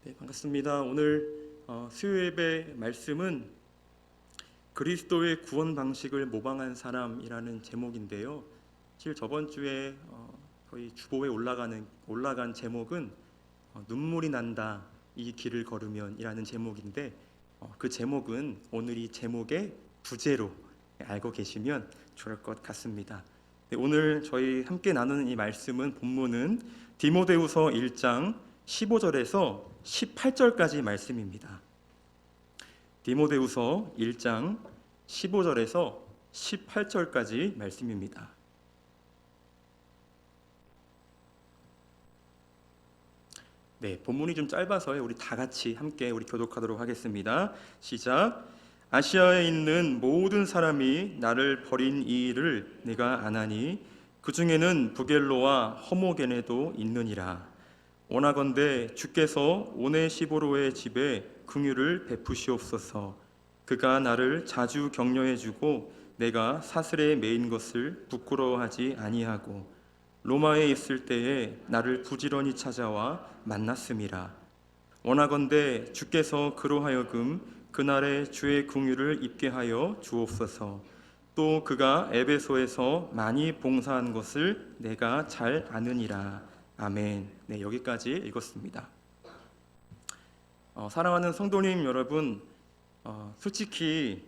네, 반갑습니다. 오늘 수요 예배 말씀은 그리스도의 구원 방식을 모방한 사람이라는 제목인데요. 사실 저번 주에 거의 주보에 올라간 제목은 눈물이 난다 이 길을 걸으면이라는 제목인데 그 제목은 오늘 이 제목의 부제로 알고 계시면 좋을 것 같습니다. 네, 오늘 저희 함께 나누는 이 말씀은 본문은 디모데후서 1장 15절에서 18절까지 말씀입니다. 디모데후서 1장 15절에서 18절까지 말씀입니다. 네, 본문이 좀 짧아서요. 우리 다 같이 함께 우리 교독하도록 하겠습니다. 시작. 아시아에 있는 모든 사람이 나를 버린 이 일을 내가 아나니 그 중에는 부겔로와 허모게네도 있느니라. 원하건대 주께서 오네시보로의 집에 긍휼을 베푸시옵소서. 그가 나를 자주 격려해주고 내가 사슬에 매인 것을 부끄러워하지 아니하고 로마에 있을 때에 나를 부지런히 찾아와 만났음이라. 원하건대 주께서 그로 하여금 그날의 주의 긍휼을 입게 하여 주옵소서. 또 그가 에베소에서 많이 봉사한 것을 내가 잘 아느니라. 아멘. 네, 여기까지 읽었습니다. 사랑하는 성도님 여러분, 솔직히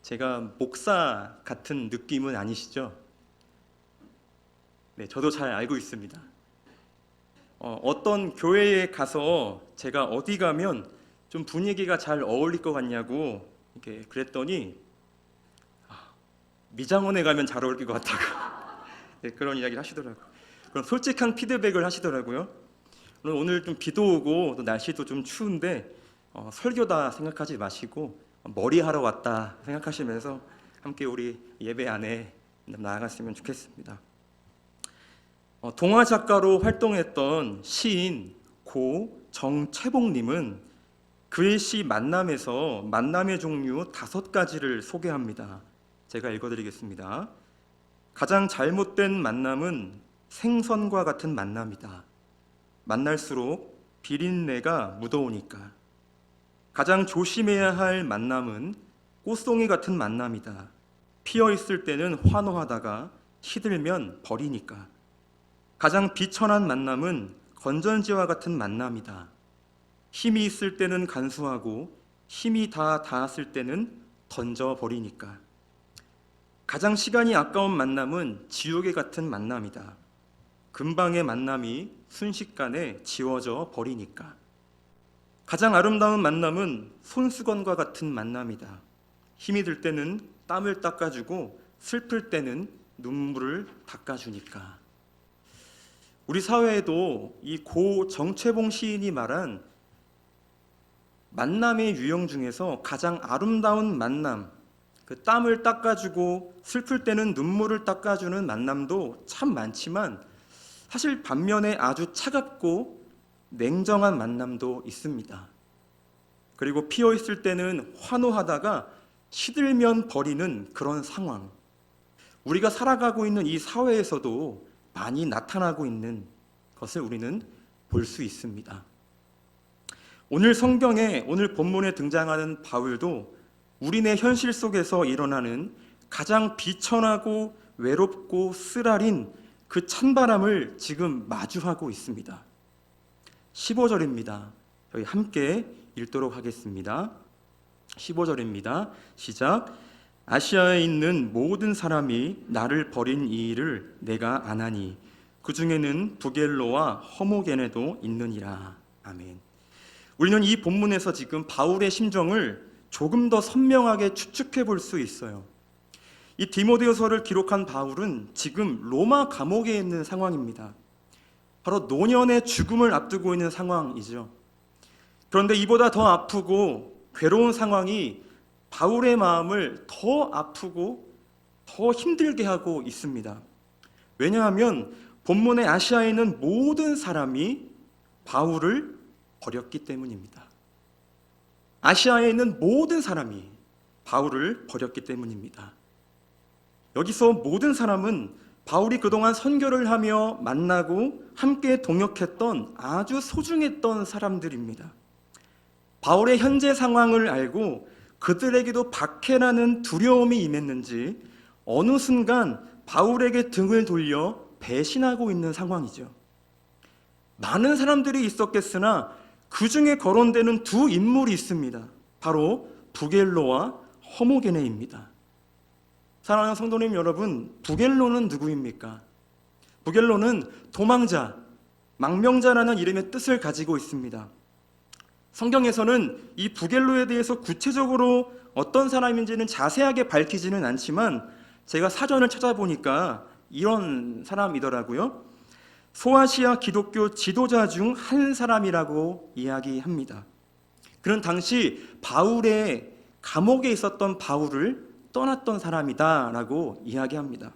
제가 목사 같은 느낌은 아니시죠? 네, 저도 잘 알고 있습니다. 어떤 교회에 가서 제가 어디 가면 좀 분위기가 잘 어울릴 것 같냐고 이렇게 그랬더니 미장원에 가면 잘 어울릴 것 같다고 네, 그런 이야기를 하시더라고요. 그럼 솔직한 피드백을 하시더라고요. 오늘 좀 비도 오고 또 날씨도 좀 추운데 설교다 생각하지 마시고 머리하러 왔다 생각하시면서 함께 우리 예배 안에 나아갔으면 좋겠습니다. 동화 작가로 활동했던 시인 고 정채봉님은 그의 시 만남에서 만남의 종류 5가지를 소개합니다. 제가 읽어드리겠습니다. 가장 잘못된 만남은 생선과 같은 만남이다. 만날수록 비린내가 묻어오니까. 가장 조심해야 할 만남은 꽃송이 같은 만남이다. 피어 있을 때는 환호하다가 시들면 버리니까. 가장 비천한 만남은 건전지와 같은 만남이다. 힘이 있을 때는 간수하고 힘이 다 닿았을 때는 던져버리니까. 가장 시간이 아까운 만남은 지우개 같은 만남이다. 금방의 만남이 순식간에 지워져 버리니까. 가장 아름다운 만남은 손수건과 같은 만남이다. 힘이 들 때는 땀을 닦아주고 슬플 때는 눈물을 닦아주니까. 우리 사회에도 이 고 정채봉 시인이 말한 만남의 유형 중에서 가장 아름다운 만남, 그 땀을 닦아주고 슬플 때는 눈물을 닦아주는 만남도 참 많지만 사실 반면에 아주 차갑고 냉정한 만남도 있습니다. 그리고 피어 있을 때는 환호하다가 시들면 버리는 그런 상황. 우리가 살아가고 있는 이 사회에서도 많이 나타나고 있는 것을 우리는 볼 수 있습니다. 오늘 성경에 오늘 본문에 등장하는 바울도 우리네 현실 속에서 일어나는 가장 비천하고 외롭고 쓰라린 그 찬바람을 지금 마주하고 있습니다. 15절입니다. 저희 함께 읽도록 하겠습니다. 15절입니다. 시작. 아시아에 있는 모든 사람이 나를 버린 이 일을 내가 아나니 그 중에는 부겔로와 허모게네도 있느니라. 아멘. 우리는 이 본문에서 지금 바울의 심정을 조금 더 선명하게 추측해 볼 수 있어요. 이 디모데후서를 기록한 바울은 지금 로마 감옥에 있는 상황입니다. 바로 노년의 죽음을 앞두고 있는 상황이죠. 그런데 이보다 더 아프고 괴로운 상황이 바울의 마음을 더 아프고 더 힘들게 하고 있습니다. 왜냐하면 본문의 아시아에 있는 모든 사람이 바울을 버렸기 때문입니다. 아시아에 있는 모든 사람이 바울을 버렸기 때문입니다. 여기서 모든 사람은 바울이 그동안 선교를 하며 만나고 함께 동역했던 아주 소중했던 사람들입니다. 바울의 현재 상황을 알고 그들에게도 박해라는 두려움이 임했는지 어느 순간 바울에게 등을 돌려 배신하고 있는 상황이죠. 많은 사람들이 있었겠으나 그 중에 거론되는 두 인물이 있습니다. 바로 부겔로와 허모게네입니다. 사랑하는 성도님 여러분, 부겔로는 누구입니까? 부겔로는 도망자, 망명자라는 이름의 뜻을 가지고 있습니다. 성경에서는 이 부겔로에 대해서 구체적으로 어떤 사람인지는 자세하게 밝히지는 않지만 제가 사전을 찾아보니까 이런 사람이더라고요. 소아시아 기독교 지도자 중 한 사람이라고 이야기합니다. 그는 당시 바울의 감옥에 있었던 바울을 떠났던 사람이다라고 이야기합니다.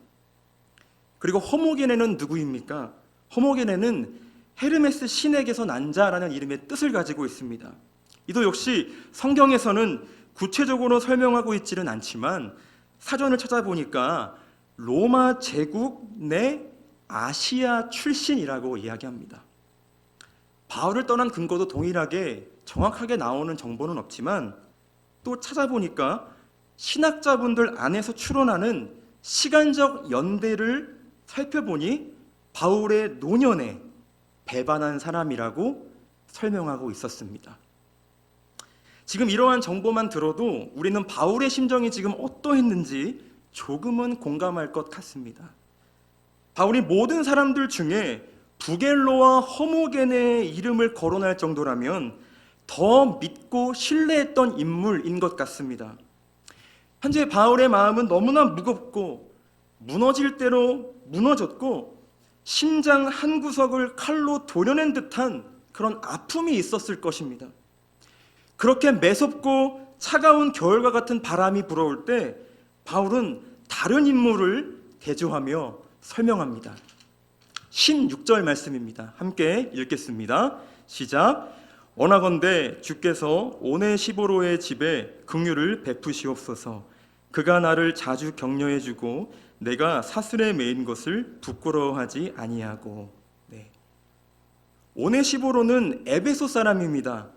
그리고 허모게네는 누구입니까? 허모게네는 헤르메스 신에게서 난 자라는 이름의 뜻을 가지고 있습니다. 이도 역시 성경에서는 구체적으로 설명하고 있지는 않지만 사전을 찾아보니까 로마 제국 내 아시아 출신이라고 이야기합니다. 바울을 떠난 근거도 동일하게 정확하게 나오는 정보는 없지만 또 찾아보니까 신학자분들 안에서 추론하는 시간적 연대를 살펴보니 바울의 노년에 배반한 사람이라고 설명하고 있었습니다. 지금 이러한 정보만 들어도 우리는 바울의 심정이 지금 어떠했는지 조금은 공감할 것 같습니다. 바울이 모든 사람들 중에 부겔로와 허모게네의 이름을 거론할 정도라면 더 믿고 신뢰했던 인물인 것 같습니다. 현재 바울의 마음은 너무나 무겁고 무너질 대로 무너졌고 심장 한 구석을 칼로 도려낸 듯한 그런 아픔이 있었을 것입니다. 그렇게 매섭고 차가운 겨울과 같은 바람이 불어올 때 바울은 다른 인물을 대조하며 설명합니다. 16절 말씀입니다. 함께 읽겠습니다. 시작. 원하건대 주께서 오네시보로의 집에 긍휼을 베푸시옵소서. 그가 나를 자주 격려해 주고 내가 사슬에 매인 것을 부끄러워하지 아니하고. 네. 오네시보로는 에베소 사람입니다.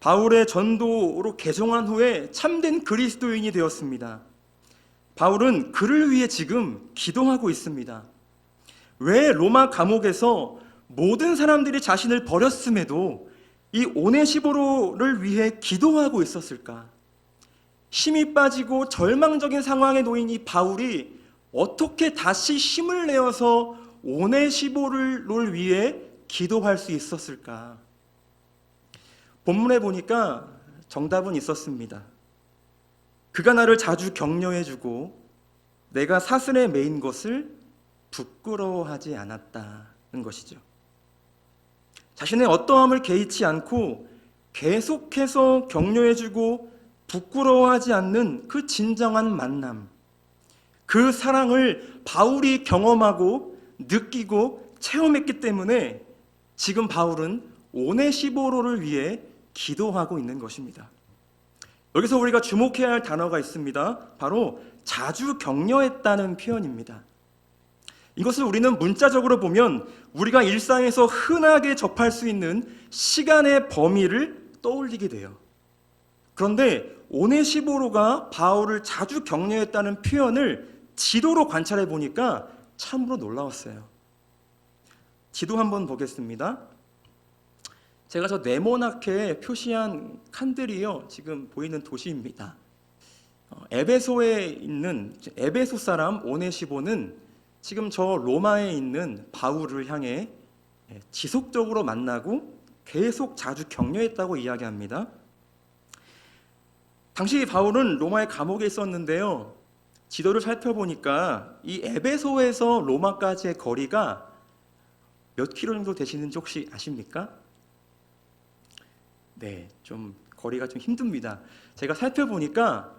바울의 전도로 개종한 후에 참된 그리스도인이 되었습니다. 바울은 그를 위해 지금 기도하고 있습니다. 왜 로마 감옥에서 모든 사람들이 자신을 버렸음에도 이 오네시보로를 위해 기도하고 있었을까? 힘이 빠지고 절망적인 상황에 놓인 이 바울이 어떻게 다시 힘을 내어서 오네시보로를 위해 기도할 수 있었을까? 본문에 보니까 정답은 있었습니다. 그가 나를 자주 격려해주고 내가 사슬에 매인 것을 부끄러워하지 않았다는 것이죠. 자신의 어떠함을 개의치 않고 계속해서 격려해주고 부끄러워하지 않는 그 진정한 만남, 그 사랑을 바울이 경험하고 느끼고 체험했기 때문에 지금 바울은 오네시보로를 위해 기도하고 있는 것입니다. 여기서 우리가 주목해야 할 단어가 있습니다. 바로 자주 격려했다는 표현입니다. 이것을 우리는 문자적으로 보면 우리가 일상에서 흔하게 접할 수 있는 시간의 범위를 떠올리게 돼요. 그런데 오네시보로가 바울을 자주 격려했다는 표현을 지도로 관찰해 보니까 참으로 놀라웠어요. 지도 한번 보겠습니다. 제가 저 네모나게 표시한 칸들이요, 지금 보이는 도시입니다. 에베소에 있는 에베소 사람 오네시보는 지금 저 로마에 있는 바울을 향해 지속적으로 만나고 계속 자주 격려했다고 이야기합니다. 당시 바울은 로마의 감옥에 있었는데요. 지도를 살펴보니까 이 에베소에서 로마까지의 거리가 몇 킬로 정도 되시는지 혹시 아십니까? 네, 좀 거리가 좀 힘듭니다. 제가 살펴보니까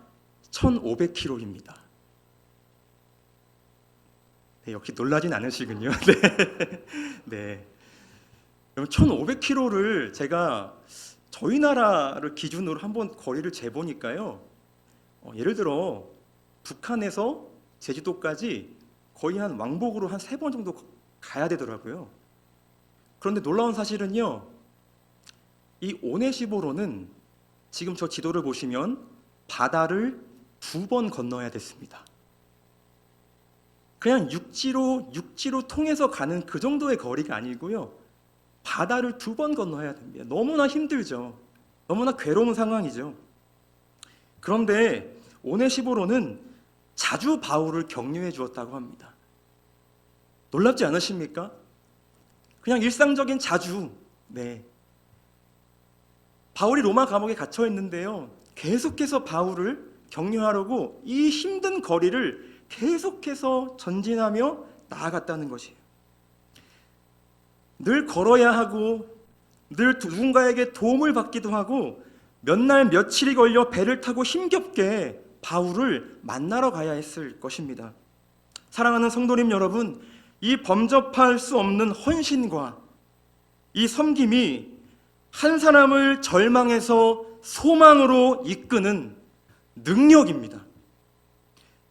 1,500km입니다. 네, 역시 놀라진 않으시군요. 네. 네. 그럼 1,500km를 제가 저희 나라를 기준으로 한번 거리를 재보니까요. 예를 들어 북한에서 제주도까지 거의 한 왕복으로 한 3번 정도 가야 되더라고요. 그런데 놀라운 사실은요, 이 오네시보로는 지금 저 지도를 보시면 바다를 2번 건너야 됐습니다. 그냥 육지로 통해서 가는 그 정도의 거리가 아니고요, 바다를 2번 건너야 됩니다. 너무나 힘들죠. 너무나 괴로운 상황이죠. 그런데 오네시보로는 자주 바울을 격려해 주었다고 합니다. 놀랍지 않으십니까? 그냥 일상적인 자주. 네. 바울이 로마 감옥에 갇혀 있는데요, 계속해서 바울을 격려하려고 이 힘든 거리를 계속해서 전진하며 나아갔다는 것이에요. 늘 걸어야 하고 늘 누군가에게 도움을 받기도 하고 몇 날 며칠이 걸려 배를 타고 힘겹게 바울을 만나러 가야 했을 것입니다. 사랑하는 성도님 여러분, 이 범접할 수 없는 헌신과 이 섬김이 한 사람을 절망에서 소망으로 이끄는 능력입니다.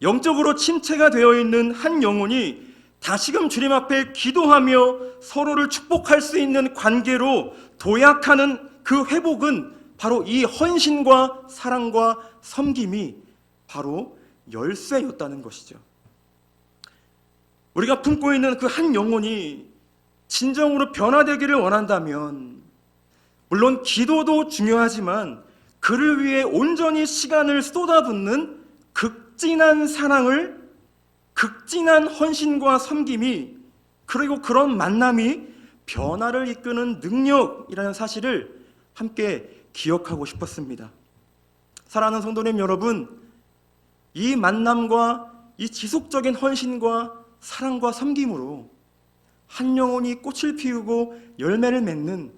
영적으로 침체가 되어 있는 한 영혼이 다시금 주님 앞에 기도하며 서로를 축복할 수 있는 관계로 도약하는 그 회복은 바로 이 헌신과 사랑과 섬김이 바로 열쇠였다는 것이죠. 우리가 품고 있는 그 한 영혼이 진정으로 변화되기를 원한다면, 물론 기도도 중요하지만 그를 위해 온전히 시간을 쏟아붓는 극진한 사랑을, 극진한 헌신과 섬김이, 그리고 그런 만남이 변화를 이끄는 능력이라는 사실을 함께 기억하고 싶었습니다. 사랑하는 성도님 여러분, 이 만남과 이 지속적인 헌신과 사랑과 섬김으로 한 영혼이 꽃을 피우고 열매를 맺는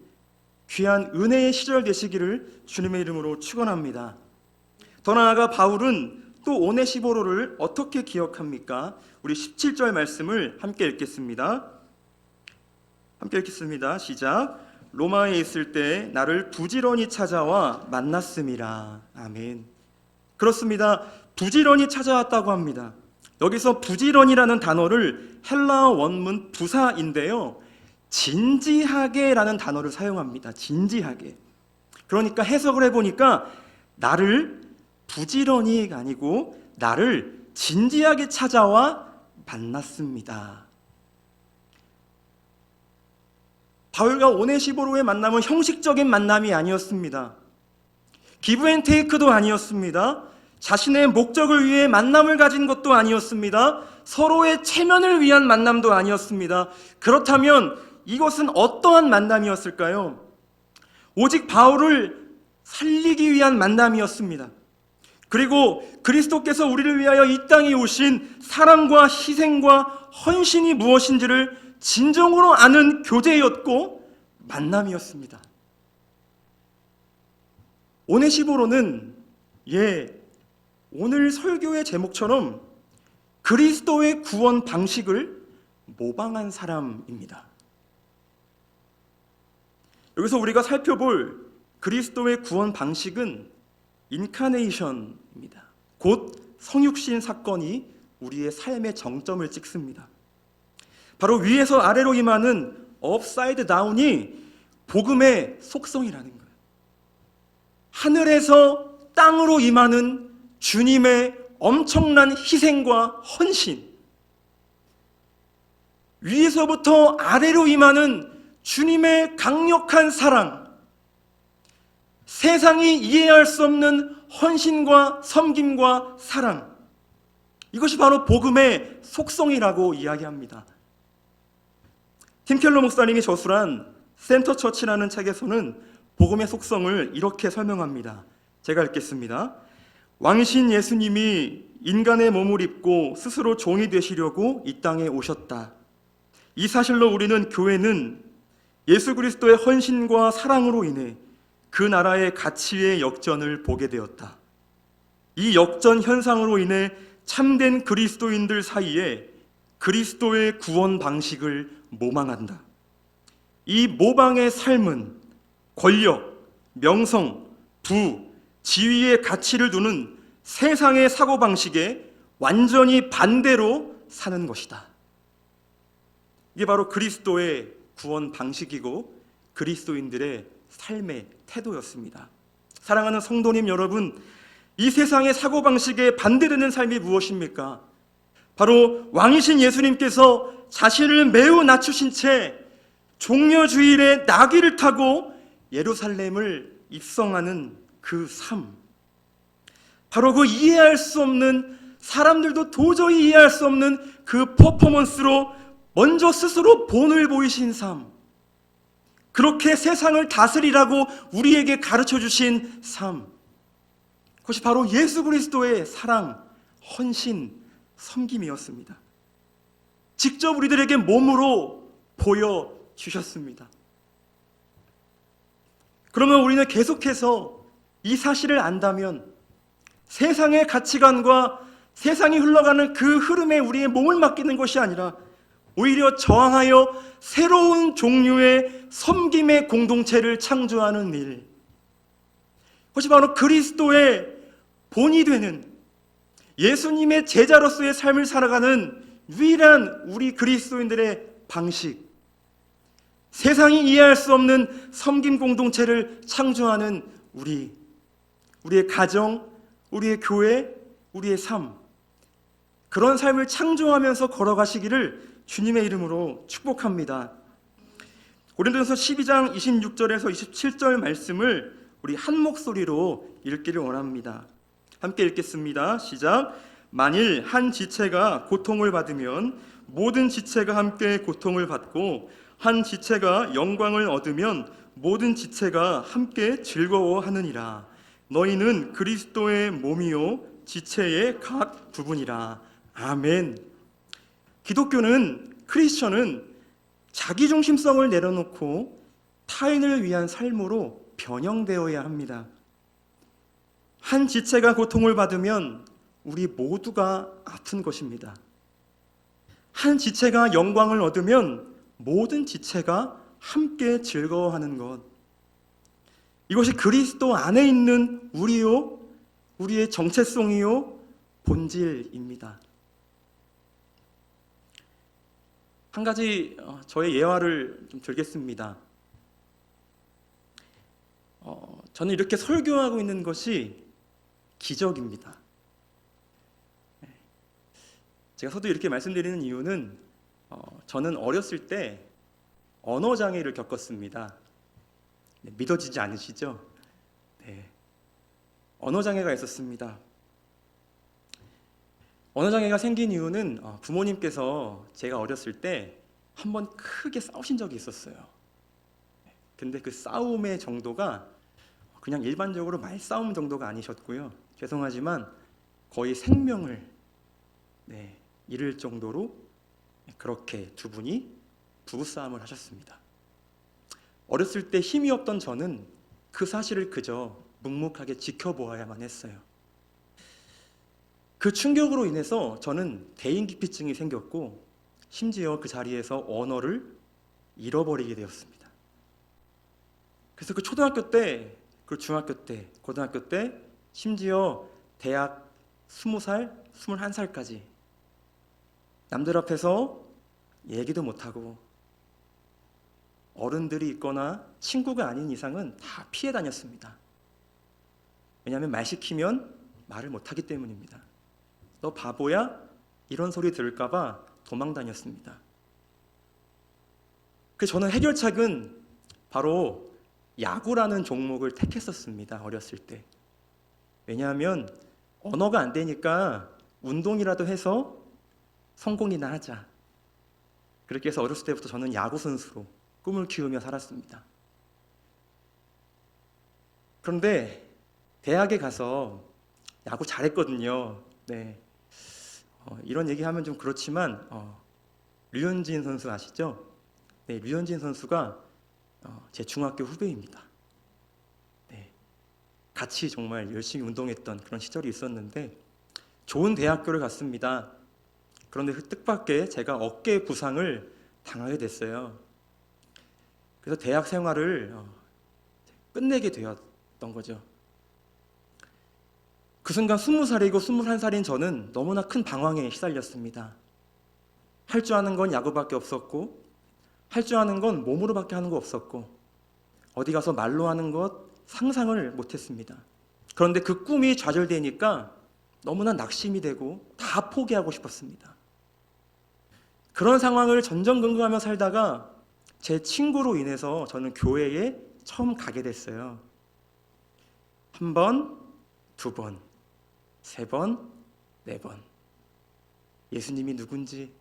귀한 은혜의 시절 되시기를 주님의 이름으로 축원합니다. 더 나아가 바울은 또 오네시보로를 어떻게 기억합니까? 우리 17절 말씀을 함께 읽겠습니다. 시작. 로마에 있을 때 나를 부지런히 찾아와 만났음이라. 아멘. 그렇습니다. 부지런히 찾아왔다고 합니다. 여기서 부지런이라는 단어를 헬라어 원문 부사인데요, 진지하게라는 단어를 사용합니다. 진지하게. 그러니까 해석을 해보니까 나를 부지런히가 아니고 나를 진지하게 찾아와 만났습니다. 바울과 오네시보로의 만남은 형식적인 만남이 아니었습니다. 기브앤테이크도 아니었습니다. 자신의 목적을 위해 만남을 가진 것도 아니었습니다. 서로의 체면을 위한 만남도 아니었습니다. 그렇다면 이것은 어떠한 만남이었을까요? 오직 바울을 살리기 위한 만남이었습니다. 그리고 그리스도께서 우리를 위하여 이 땅에 오신 사랑과 희생과 헌신이 무엇인지를 진정으로 아는 교제였고 만남이었습니다. 오네시보로는 오늘 설교의 제목처럼 그리스도의 구원 방식을 모방한 사람입니다. 여기서 우리가 살펴볼 그리스도의 구원 방식은 인카네이션입니다. 곧 성육신 사건이 우리의 삶의 정점을 찍습니다. 바로 위에서 아래로 임하는 업사이드 다운이 복음의 속성이라는 거예요. 하늘에서 땅으로 임하는 주님의 엄청난 희생과 헌신, 위에서부터 아래로 임하는 주님의 강력한 사랑, 세상이 이해할 수 없는 헌신과 섬김과 사랑, 이것이 바로 복음의 속성이라고 이야기합니다. 팀 켈러 목사님이 저술한 센터 처치라는 책에서는 복음의 속성을 이렇게 설명합니다. 제가 읽겠습니다. 왕이신 예수님이 인간의 몸을 입고 스스로 종이 되시려고 이 땅에 오셨다. 이 사실로 우리는 교회는 예수 그리스도의 헌신과 사랑으로 인해 그 나라의 가치의 역전을 보게 되었다. 이 역전 현상으로 인해 참된 그리스도인들 사이에 그리스도의 구원 방식을 모방한다. 이 모방의 삶은 권력, 명성, 부, 지위의 가치를 두는 세상의 사고방식에 완전히 반대로 사는 것이다. 이게 바로 그리스도의 구원 방식이고 그리스도인들의 삶의 태도였습니다. 사랑하는 성도님 여러분, 이 세상의 사고방식에 반대되는 삶이 무엇입니까? 바로 왕이신 예수님께서 자신을 매우 낮추신 채 종려주일에 나귀를 타고 예루살렘을 입성하는 그 삶, 바로 그 이해할 수 없는, 사람들도 도저히 이해할 수 없는 그 퍼포먼스로 먼저 스스로 본을 보이신 삶, 그렇게 세상을 다스리라고 우리에게 가르쳐 주신 삶, 그것이 바로 예수 그리스도의 사랑, 헌신, 섬김이었습니다. 직접 우리들에게 몸으로 보여주셨습니다. 그러면 우리는 계속해서 이 사실을 안다면 세상의 가치관과 세상이 흘러가는 그 흐름에 우리의 몸을 맡기는 것이 아니라 오히려 저항하여 새로운 종류의 섬김의 공동체를 창조하는 일, 그것이 바로 그리스도의 본이 되는 예수님의 제자로서의 삶을 살아가는 유일한 우리 그리스도인들의 방식, 세상이 이해할 수 없는 섬김 공동체를 창조하는 우리의 가정, 우리의 교회, 우리의 삶, 그런 삶을 창조하면서 걸어가시기를 주님의 이름으로 축복합니다. 고린도전서 12장 26절에서 27절 말씀을 우리 한 목소리로 읽기를 원합니다. 함께 읽겠습니다. 시작. 만일 한 지체가 고통을 받으면 모든 지체가 함께 고통을 받고 한 지체가 영광을 얻으면 모든 지체가 함께 즐거워하느니라. 너희는 그리스도의 몸이요 지체의 각 부분이라. 아멘. 기독교는, 크리스천은 자기중심성을 내려놓고 타인을 위한 삶으로 변형되어야 합니다. 한 지체가 고통을 받으면 우리 모두가 아픈 것입니다. 한 지체가 영광을 얻으면 모든 지체가 함께 즐거워하는 것, 이것이 그리스도 안에 있는 우리요, 우리의 정체성이요, 본질입니다. 한 가지 저의 예화를 좀 들겠습니다. 저는 이렇게 설교하고 있는 것이 기적입니다. 제가 서도 이렇게 말씀드리는 이유는 저는 어렸을 때 언어장애를 겪었습니다. 믿어지지 않으시죠? 네. 언어장애가 있었습니다. 언어장애가 생긴 이유는 부모님께서 제가 어렸을 때 한번 크게 싸우신 적이 있었어요. 근데 그 싸움의 정도가 그냥 일반적으로 말싸움 정도가 아니셨고요. 죄송하지만 거의 생명을 잃을 정도로 그렇게 두 분이 부부싸움을 하셨습니다. 어렸을 때 힘이 없던 저는 그 사실을 그저 묵묵하게 지켜보아야만 했어요. 그 충격으로 인해서 저는 대인기피증이 생겼고 심지어 그 자리에서 언어를 잃어버리게 되었습니다. 그래서 그 초등학교 때, 그 중학교 때, 고등학교 때, 심지어 대학 20살, 21살까지 남들 앞에서 얘기도 못하고 어른들이 있거나 친구가 아닌 이상은 다 피해 다녔습니다. 왜냐하면 말 시키면 말을 못하기 때문입니다. 너 바보야? 이런 소리 들을까 봐 도망 다녔습니다. 그래서 저는 해결책은 바로 야구라는 종목을 택했었습니다. 어렸을 때. 왜냐하면 언어가 안 되니까 운동이라도 해서 성공이나 하자. 그렇게 해서 어렸을 때부터 저는 야구 선수로 꿈을 키우며 살았습니다. 그런데 대학에 가서 야구 잘했거든요. 네. 이런 얘기하면 좀 그렇지만 류현진 선수 아시죠? 네, 류현진 선수가 제 중학교 후배입니다. 네. 같이 정말 열심히 운동했던 그런 시절이 있었는데 좋은 대학교를 갔습니다. 그런데 그 뜻밖의 제가 어깨 부상을 당하게 됐어요. 그래서 대학 생활을 끝내게 되었던 거죠. 그 순간 20살이고 21살인 저는 너무나 큰 방황에 시달렸습니다. 할 줄 아는 건 야구밖에 없었고, 할 줄 아는 건 몸으로밖에 하는 거 없었고, 어디 가서 말로 하는 것 상상을 못했습니다. 그런데 그 꿈이 좌절되니까 너무나 낙심이 되고 다 포기하고 싶었습니다. 그런 상황을 전전긍긍하며 살다가 제 친구로 인해서 저는 교회에 처음 가게 됐어요. 한 번, 두 번, 세 번, 네 번. 예수님이 누군지,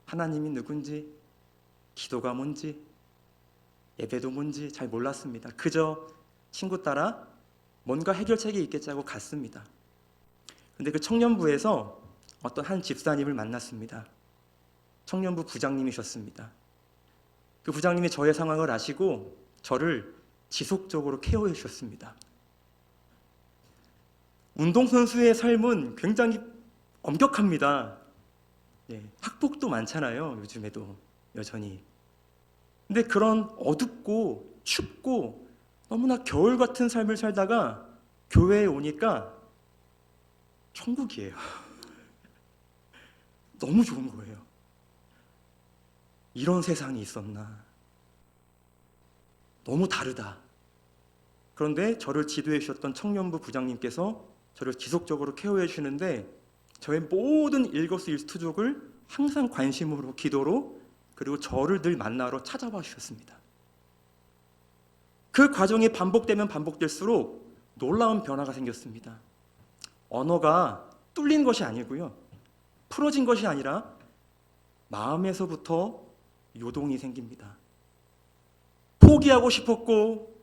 하나님이 누군지, 기도가 뭔지, 예배도 뭔지 잘 몰랐습니다. 그저 친구 따라 뭔가 해결책이 있겠지 하고 갔습니다. 근데 그 청년부에서 어떤 한 집사님을 만났습니다. 청년부 부장님이셨습니다. 그 부장님이 저의 상황을 아시고 저를 지속적으로 케어해 주셨습니다. 운동선수의 삶은 굉장히 엄격합니다. 학폭도 많잖아요. 요즘에도 여전히. 근데 그런 어둡고 춥고 너무나 겨울 같은 삶을 살다가 교회에 오니까 천국이에요. 너무 좋은 거예요. 이런 세상이 있었나. 너무 다르다. 그런데 저를 지도해 주셨던 청년부 부장님께서 저를 지속적으로 케어해 주시는데 저의 모든 일거수일투족을 항상 관심으로, 기도로, 그리고 저를 늘 만나러 찾아와 주셨습니다. 그 과정이 반복되면 반복될수록 놀라운 변화가 생겼습니다. 언어가 뚫린 것이 아니고요, 풀어진 것이 아니라 마음에서부터 요동이 생깁니다. 포기하고 싶었고,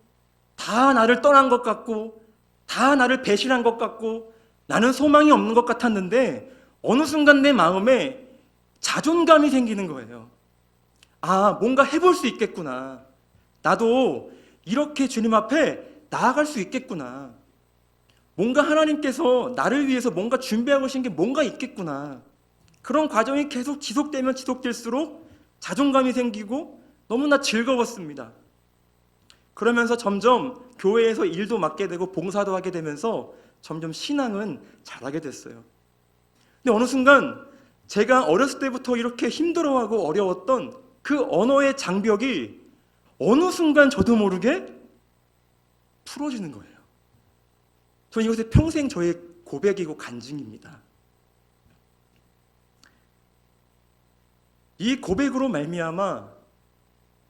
다 나를 떠난 것 같고, 다 나를 배신한 것 같고, 나는 소망이 없는 것 같았는데 어느 순간 내 마음에 자존감이 생기는 거예요. 아, 뭔가 해볼 수 있겠구나. 나도 이렇게 주님 앞에 나아갈 수 있겠구나. 뭔가 하나님께서 나를 위해서 뭔가 준비하고 계신 게 뭔가 있겠구나. 그런 과정이 계속 지속되면 지속될수록 자존감이 생기고 너무나 즐거웠습니다. 그러면서 점점 교회에서 일도 맡게 되고 봉사도 하게 되면서 점점 신앙은 잘하게 됐어요. 근데 어느 순간 제가 어렸을 때부터 이렇게 힘들어하고 어려웠던 그 언어의 장벽이 어느 순간 저도 모르게 풀어지는 거예요. 저는 이것이 평생 저의 고백이고 간증입니다. 이 고백으로 말미암아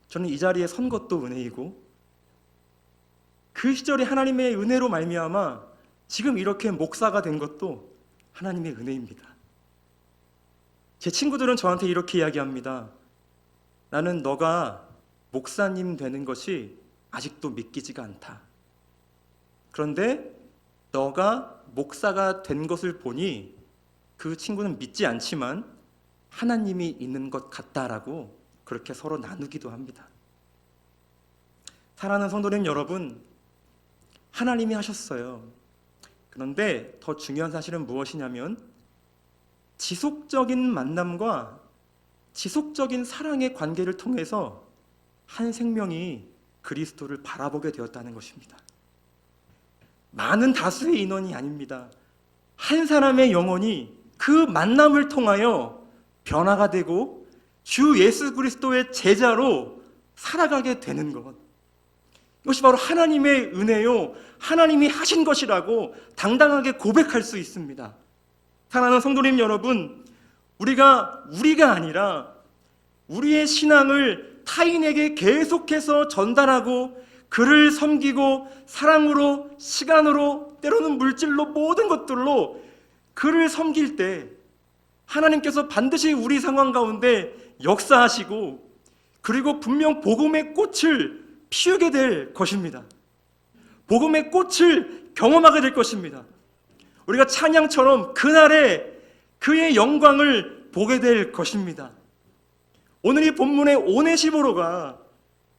저는 이 자리에 선 것도 은혜이고, 그 시절에 하나님의 은혜로 말미암아 지금 이렇게 목사가 된 것도 하나님의 은혜입니다. 제 친구들은 저한테 이렇게 이야기합니다. 나는 너가 목사님 되는 것이 아직도 믿기지가 않다. 그런데 너가 목사가 된 것을 보니 그 친구는 믿지 않지만 하나님이 있는 것 같다라고 그렇게 서로 나누기도 합니다. 사랑하는 성도님 여러분, 하나님이 하셨어요. 그런데 더 중요한 사실은 무엇이냐면 지속적인 만남과 지속적인 사랑의 관계를 통해서 한 생명이 그리스도를 바라보게 되었다는 것입니다. 많은 다수의 인원이 아닙니다. 한 사람의 영혼이 그 만남을 통하여 변화가 되고 주 예수 그리스도의 제자로 살아가게 되는 것, 이것이 바로 하나님의 은혜요, 하나님이 하신 것이라고 당당하게 고백할 수 있습니다. 사랑하는 성도님 여러분, 우리가 아니라 우리의 신앙을 타인에게 계속해서 전달하고 그를 섬기고 사랑으로, 시간으로, 때로는 물질로, 모든 것들로 그를 섬길 때 하나님께서 반드시 우리 상황 가운데 역사하시고, 그리고 분명 복음의 꽃을 피우게 될 것입니다. 복음의 꽃을 경험하게 될 것입니다. 우리가 찬양처럼 그날에 그의 영광을 보게 될 것입니다. 오늘 이 본문의 오네시모로가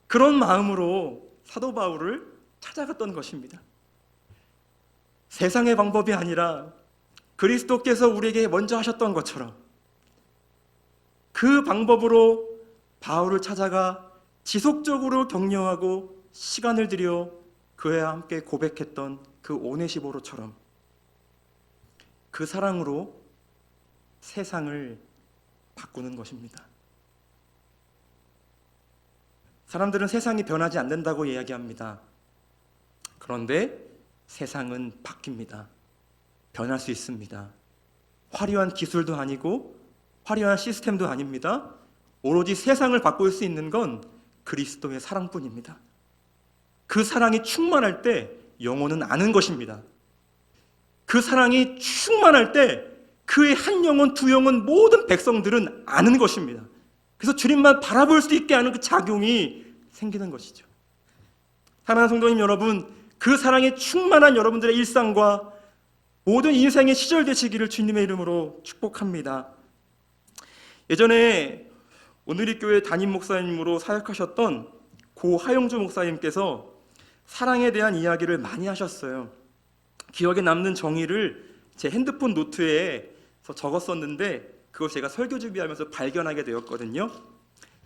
그런 마음으로 사도 바울을 찾아갔던 것입니다. 세상의 방법이 아니라 그리스도께서 우리에게 먼저 하셨던 것처럼 그 방법으로 바울을 찾아가 지속적으로 격려하고 시간을 들여 그와 함께 고백했던 그 오네시모로처럼 그 사랑으로 세상을 바꾸는 것입니다. 사람들은 세상이 변하지 않는다고 이야기합니다. 그런데 세상은 바뀝니다. 변할 수 있습니다. 화려한 기술도 아니고 화려한 시스템도 아닙니다. 오로지 세상을 바꿀 수 있는 건 그리스도의 사랑뿐입니다. 그 사랑이 충만할 때 영혼은 아는 것입니다. 그 사랑이 충만할 때 그의 한 영혼, 두 영혼 모든 백성들은 아는 것입니다. 그래서 주님만 바라볼 수 있게 하는 그 작용이 생기는 것이죠. 사랑하는 성도님 여러분, 그 사랑이 충만한 여러분들의 일상과 모든 인생의 시절 되시기를 주님의 이름으로 축복합니다. 예전에 오늘리 교회 담임 목사님으로 사역하셨던 고 하영주 목사님께서 사랑에 대한 이야기를 많이 하셨어요. 기억에 남는 정의를 제 핸드폰 노트에 적었었는데 그걸 제가 설교 준비하면서 발견하게 되었거든요.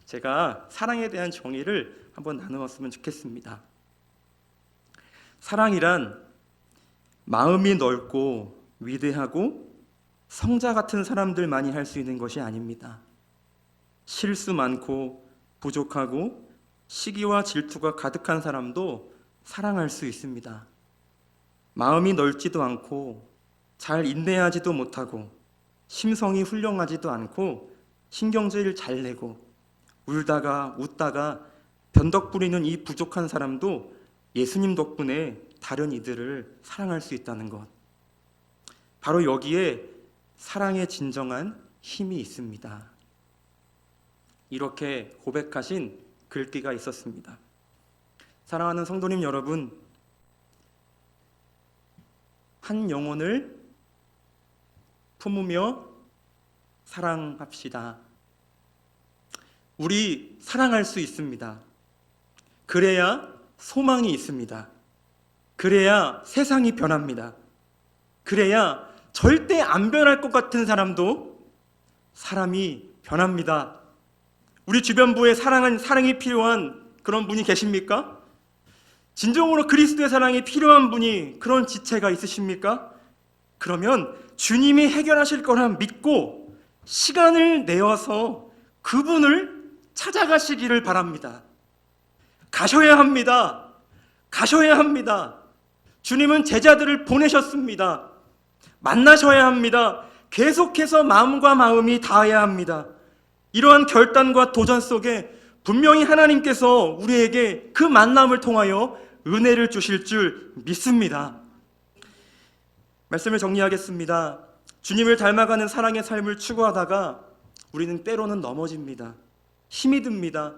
제가 사랑에 대한 정의를 한번 나누었으면 좋겠습니다. 사랑이란 마음이 넓고 위대하고 성자 같은 사람들만이 할 수 있는 것이 아닙니다. 실수 많고 부족하고 시기와 질투가 가득한 사람도 사랑할 수 있습니다. 마음이 넓지도 않고 잘 인내하지도 못하고 심성이 훌륭하지도 않고 신경질 잘 내고 울다가 웃다가 변덕 부리는 이 부족한 사람도 예수님 덕분에 다른 이들을 사랑할 수 있다는 것. 바로 여기에 사랑의 진정한 힘이 있습니다. 이렇게 고백하신 글귀가 있었습니다. 사랑하는 성도님 여러분, 한 영혼을 품으며 사랑합시다. 우리 사랑할 수 있습니다. 그래야 소망이 있습니다. 그래야 세상이 변합니다. 그래야 절대 안 변할 것 같은 사람도 사람이 변합니다. 우리 주변부에 사랑이 필요한 그런 분이 계십니까? 진정으로 그리스도의 사랑이 필요한 분이 그런 지체가 있으십니까? 그러면 주님이 해결하실 거라 믿고 시간을 내어서 그분을 찾아가시기를 바랍니다. 가셔야 합니다. 가셔야 합니다. 주님은 제자들을 보내셨습니다. 만나셔야 합니다. 계속해서 마음과 마음이 닿아야 합니다. 이러한 결단과 도전 속에 분명히 하나님께서 우리에게 그 만남을 통하여 은혜를 주실 줄 믿습니다. 말씀을 정리하겠습니다. 주님을 닮아가는 사랑의 삶을 추구하다가 우리는 때로는 넘어집니다. 힘이 듭니다.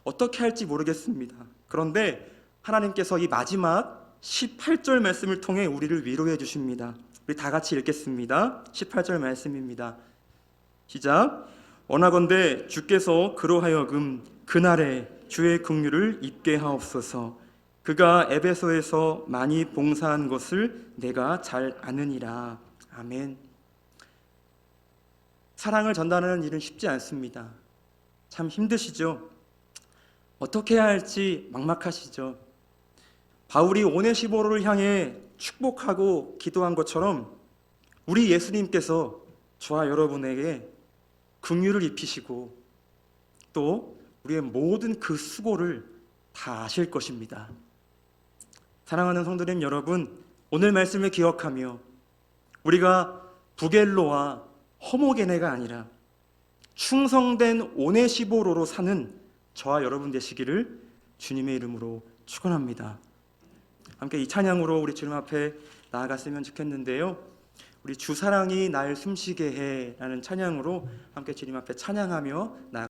어떻게 할지 모르겠습니다. 그런데 하나님께서 이 마지막 18절 말씀을 통해 우리를 위로해 주십니다. 우리 다 같이 읽겠습니다. 18절 말씀입니다. 시작. 원하건대 주께서 그로하여금 그날에 주의 긍휼을 입게 하옵소서. 그가 에베소에서 많이 봉사한 것을 내가 잘 아느니라. 아멘. 사랑을 전달하는 일은 쉽지 않습니다. 참 힘드시죠? 어떻게 해야 할지 막막하시죠? 바울이 오네시모로를 향해 축복하고 기도한 것처럼 우리 예수님께서 저와 여러분에게 긍휼을 입히시고 또 우리의 모든 그 수고를 다 아실 것입니다. 사랑하는 성도님 여러분, 오늘 말씀을 기억하며 우리가 부겔로와 허모게네가 아니라 충성된 오네시모로로 사는 저와 여러분 되시기를 주님의 이름으로 축원합니다. 함께 이 찬양으로 우리 주님 앞에 나아갔으면 좋겠는데요. 우리 주 사랑이 날 숨쉬게 해 라는 찬양으로 함께 주님 앞에 찬양하며 나아가